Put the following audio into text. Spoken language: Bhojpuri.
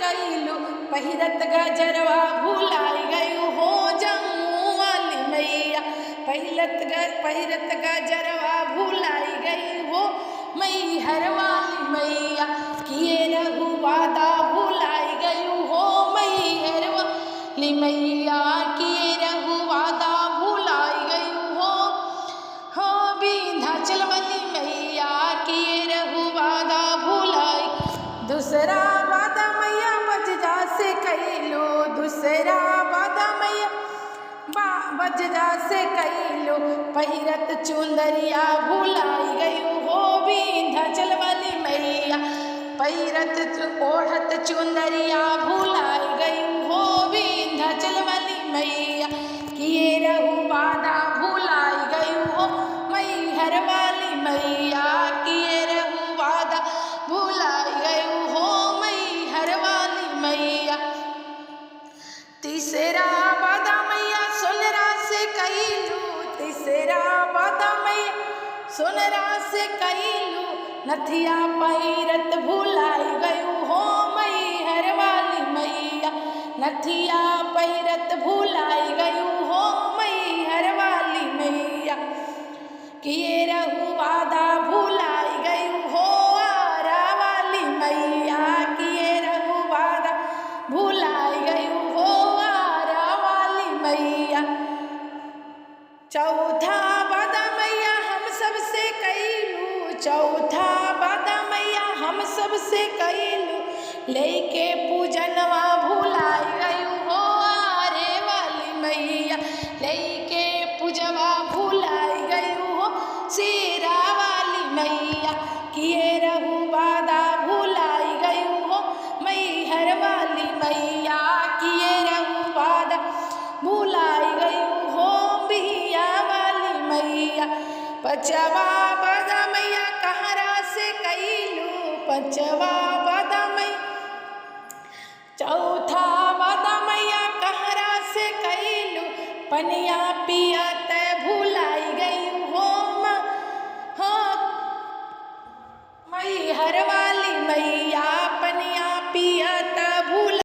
कैलू पहिरत गजरवा भुलाई गयू हो जम्मू वाली मैया। पहिरत गजरवा भुलाई गई हो मैहर वाली मैया। किए रहू वादा भुलाई गयू हो मैहर वाली मैया। किए रहू वादा भुलाई गयू हो विंध्याचल वाली मैया। किए रहू वादा भुलाई दूसरा वादा मैया बजदा से कैलो। दूसरा वादा मैया बजदा से कैलो पहिरत चुंदरिया भुलाई गयू हो विंध्याचल वाली मैया। पहिरत ओढ़त चुंदरिया भुलाई गयू हो विंध्याचल वाली मैया। किए रहू वादा भुलाई गयू हो मैहर वाली मैया। किए रहू वादा भुलाई गयू हो मैहर वाली मैया। तीसरा वादा मैया सोनरा से कैलू। तीसरा वादा मैया सोनरा से कैलू नथिया पहिरत भुलाई गयू हो मैहर वाली मैया। नथिया पहिरत भुलाई गयू हो मैहर वाली मैया। किए रहू वादा भुलाई गयू हो आरा वाली मैया। किए रहू वादा भुलाई गयू हो आरा वाली मैया। चौथा वादा मैया हम सबसे कैलू। चौथा वादा मैया हम सबसे कैलू लेके पूजनवा भुलाई गयू हो आरे वाली मैया। लेके पूजवा भुलाई गयू हो शेरा वाली मैया। किए रहू वादा भुलाई गयू हो मैहर वाली मैया। किए रहू वादा भुलाई गयू हो बिहिया वाली मैया। पचवा वादा मैया कहरा से कैलू। पचवा वादा मैया चौथा वादा मैया कहरा से कैलू पनिया पियत भुलाई गयू हो मैहर वाली मैया।